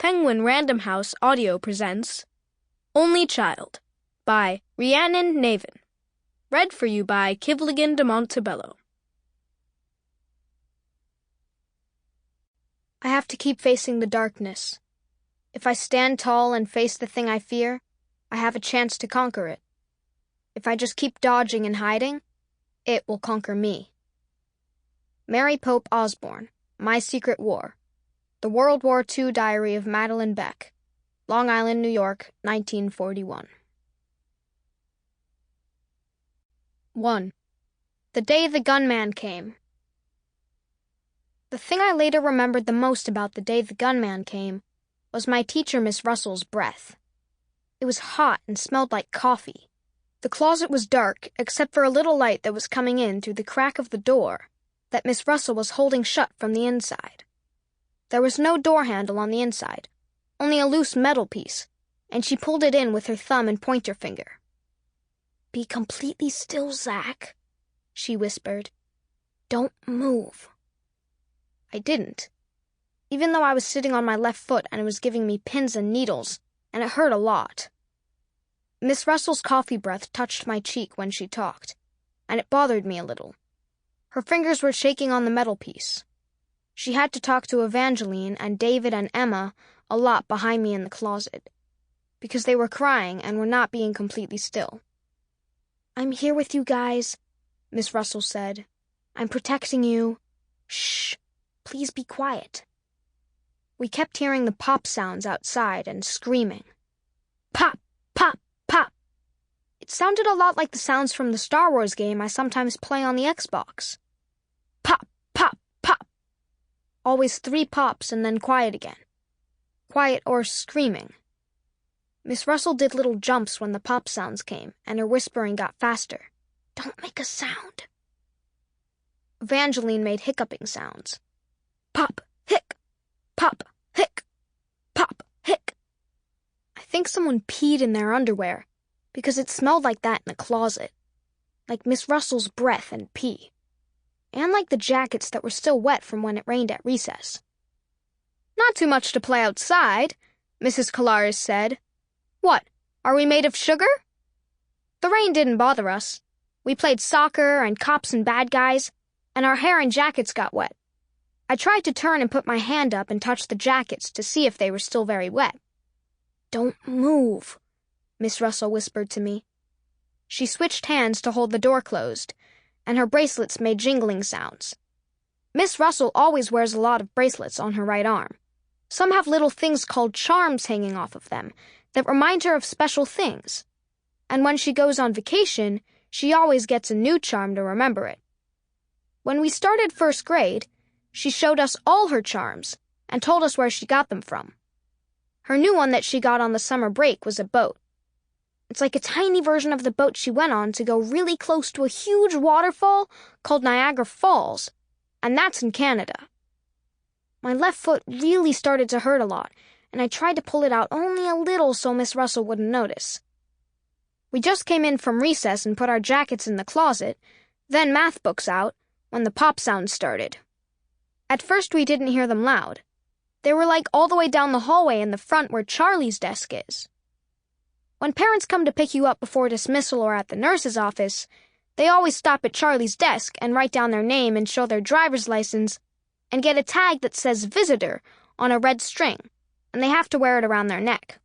Penguin Random House Audio presents Only Child by Rhiannon Navin. Read for you by Kivlighan de Montebello. I have to keep facing the darkness. If I stand tall and face the thing I fear, I have a chance to conquer it. If I just keep dodging and hiding, it will conquer me. Mary Pope Osborne, My Secret War. The World War II Diary of Madeline Beck. Long Island, New York, 1941. 1. The day the gunman came. The thing I later remembered the most about the day the gunman came was my teacher, Miss Russell's breath. It was hot and smelled like coffee. The closet was dark, except for a little light that was coming in through the crack of the door that Miss Russell was holding shut from the inside. There was no door handle on the inside, only a loose metal piece, and she pulled it in with her thumb and pointer finger. "Be completely still, Zach," she whispered. "Don't move." I didn't, even though I was sitting on my left foot and it was giving me pins and needles, and it hurt a lot. Miss Russell's coffee breath touched my cheek when she talked, and it bothered me a little. Her fingers were shaking on the metal piece. She had to talk to Evangeline and David and Emma a lot behind me in the closet, because they were crying and were not being completely still. "I'm here with you guys," Miss Russell said. "I'm protecting you. Shh, please be quiet." We kept hearing the pop sounds outside and screaming. Pop, pop, pop. It sounded a lot like the sounds from the Star Wars game I sometimes play on the Xbox. Pop, pop, pop. Always 3 pops and then quiet again. Quiet or screaming. Miss Russell did little jumps when the pop sounds came, and her whispering got faster. "Don't make a sound." Evangeline made hiccuping sounds. Pop, hic, pop, hic, pop, hic. I think someone peed in their underwear, because it smelled like that in the closet. Like Miss Russell's breath and pee. And like the jackets that were still wet from when it rained at recess. "Not too much to play outside," Mrs. Colares said. "What, are we made of sugar?" The rain didn't bother us. We played soccer and cops and bad guys, and our hair and jackets got wet. I tried to turn and put my hand up and touch the jackets to see if they were still very wet. "Don't move," Miss Russell whispered to me. She switched hands to hold the door closed, and her bracelets made jingling sounds. Miss Russell always wears a lot of bracelets on her right arm. Some have little things called charms hanging off of them that remind her of special things. And when she goes on vacation, she always gets a new charm to remember it. When we started 1st grade, she showed us all her charms and told us where she got them from. Her new one that she got on the summer break was a boat. It's like a tiny version of the boat she went on to go really close to a huge waterfall called Niagara Falls, and that's in Canada. My left foot really started to hurt a lot, and I tried to pull it out only a little so Miss Russell wouldn't notice. We just came in from recess and put our jackets in the closet, then math books out, when the pop sounds started. At first we didn't hear them loud. They were like all the way down the hallway in the front where Charlie's desk is. When parents come to pick you up before dismissal or at the nurse's office, they always stop at Charlie's desk and write down their name and show their driver's license and get a tag that says visitor on a red string, and they have to wear it around their neck.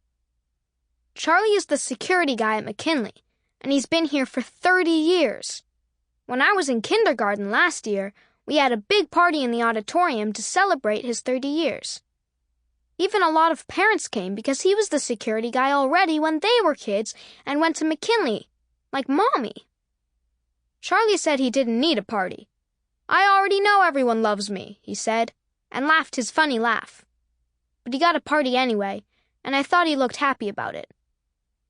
Charlie is the security guy at McKinley, and he's been here for 30 years. When I was in kindergarten last year, we had a big party in the auditorium to celebrate his 30 years. Even a lot of parents came because he was the security guy already when they were kids and went to McKinley, like Mommy. Charlie said he didn't need a party. "I already know everyone loves me," he said, and laughed his funny laugh. But he got a party anyway, and I thought he looked happy about it.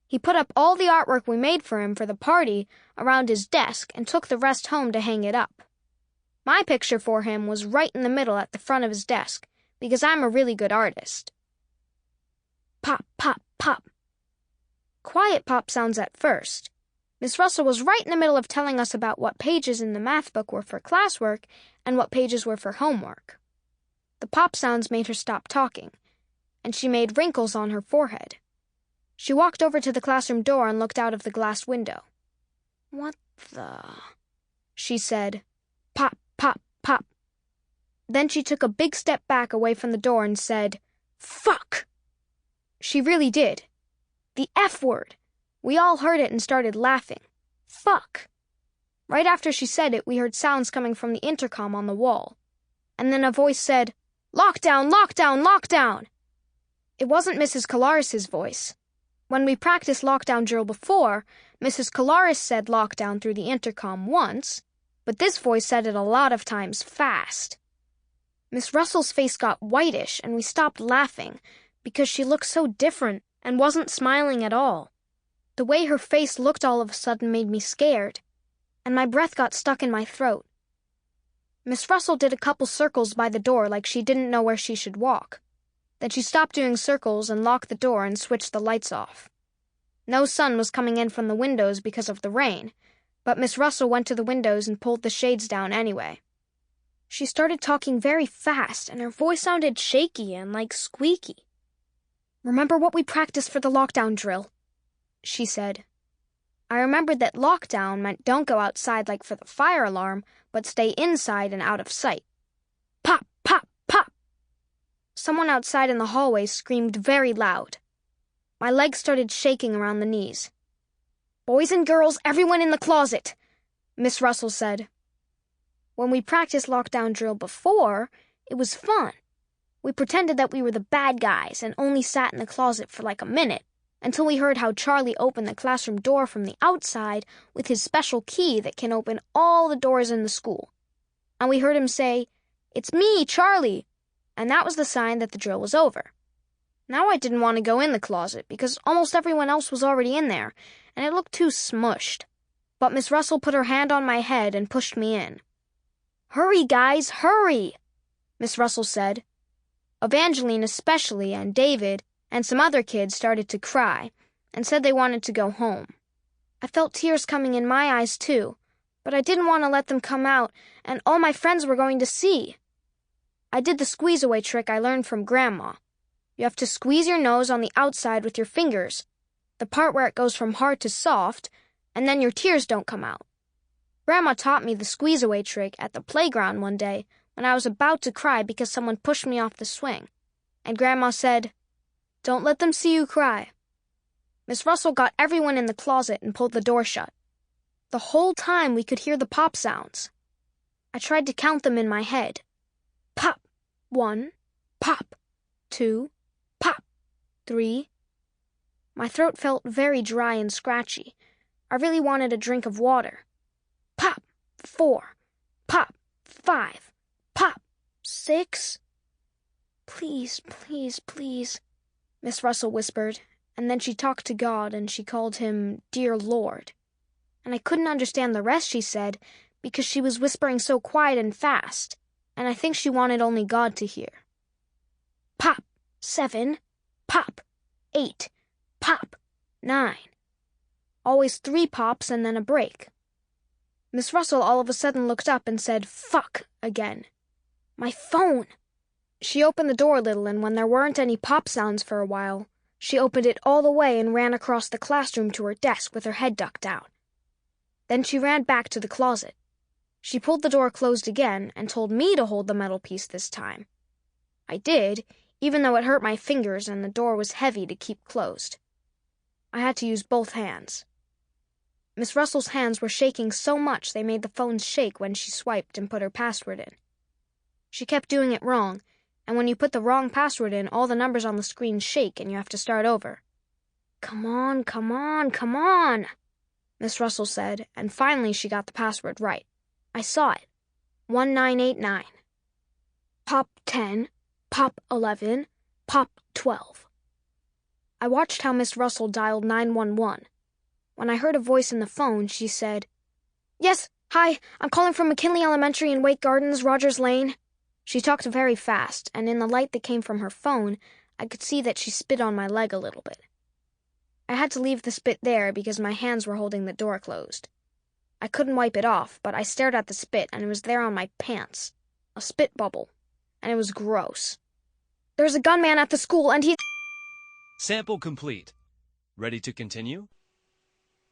He put up all the artwork we made for him for the party around his desk and took the rest home to hang it up. My picture for him was right in the middle at the front of his desk, because I'm a really good artist. Pop, pop, pop. Quiet pop sounds at first. Miss Russell was right in the middle of telling us about what pages in the math book were for classwork and what pages were for homework. The pop sounds made her stop talking, and she made wrinkles on her forehead. She walked over to the classroom door and looked out of the glass window. "What the?" she said. Pop, pop, pop. Then she took a big step back away from the door and said, "Fuck!" She really did. The F word. We all heard it and started laughing. Fuck. Right after she said it, we heard sounds coming from the intercom on the wall. And then a voice said, "Lockdown, lockdown, lockdown!" It wasn't Mrs. Colaris's voice. When we practiced lockdown drill before, Mrs. Colaris said lockdown through the intercom once, but this voice said it a lot of times fast. Miss Russell's face got whitish, and we stopped laughing because she looked so different and wasn't smiling at all. The way her face looked all of a sudden made me scared, and my breath got stuck in my throat. Miss Russell did a couple circles by the door like she didn't know where she should walk. Then she stopped doing circles and locked the door and switched the lights off. No sun was coming in from the windows because of the rain, but Miss Russell went to the windows and pulled the shades down anyway. She started talking very fast, and her voice sounded shaky and like squeaky. "Remember what we practiced for the lockdown drill?" she said. I remembered that lockdown meant don't go outside like for the fire alarm, but stay inside and out of sight. Pop, pop, pop! Someone outside in the hallway screamed very loud. My legs started shaking around the knees. "Boys and girls, everyone in the closet," Miss Russell said. When we practiced lockdown drill before, it was fun. We pretended that we were the bad guys and only sat in the closet for like a minute, until we heard how Charlie opened the classroom door from the outside with his special key that can open all the doors in the school. And we heard him say, "It's me, Charlie," and that was the sign that the drill was over. Now I didn't want to go in the closet because almost everyone else was already in there, and it looked too smushed. But Miss Russell put her hand on my head and pushed me in. "Hurry, guys, hurry," Miss Russell said. Evangeline especially, and David, and some other kids started to cry and said they wanted to go home. I felt tears coming in my eyes too, but I didn't want to let them come out, and all my friends were going to see. I did the squeeze-away trick I learned from Grandma. You have to squeeze your nose on the outside with your fingers, the part where it goes from hard to soft, and then your tears don't come out. Grandma taught me the squeeze-away trick at the playground one day when I was about to cry because someone pushed me off the swing, and Grandma said, "Don't let them see you cry." Miss Russell got everyone in the closet and pulled the door shut. The whole time we could hear the pop sounds. I tried to count them in my head. Pop, 1, pop, 2, pop, 3. My throat felt very dry and scratchy. I really wanted a drink of water. Pop, 4, pop, 5, pop, 6. "Please, please, please," Miss Russell whispered, and then she talked to God and she called him Dear Lord. And I couldn't understand the rest she said because she was whispering so quiet and fast, and I think she wanted only God to hear. Pop, 7, pop, 8, pop, 9. Always 3 pops and then a break. Miss Russell all of a sudden looked up and said, "Fuck," again. My phone! She opened the door a little, and when there weren't any pop sounds for a while, she opened it all the way and ran across the classroom to her desk with her head ducked out. Then she ran back to the closet. She pulled the door closed again and told me to hold the metal piece this time. I did, even though it hurt my fingers and the door was heavy to keep closed. I had to use both hands. Miss Russell's hands were shaking so much they made the phone shake when she swiped and put her password in. She kept doing it wrong, and when you put the wrong password in, all the numbers on the screen shake and you have to start over. "Come on, come on, come on," Miss Russell said, and finally she got the password right. I saw it. 1989. Pop 10, pop 11, pop 12. I watched how Miss Russell dialed 911. When I heard a voice in the phone, she said, "Yes, hi, I'm calling from McKinley Elementary in Wake Gardens, Rogers Lane." She talked very fast, and in the light that came from her phone, I could see that she spit on my leg a little bit. I had to leave the spit there because my hands were holding the door closed. I couldn't wipe it off, but I stared at the spit, and it was there on my pants. A spit bubble. And it was gross. There's a gunman at the school and he's... Sample complete. Ready to continue?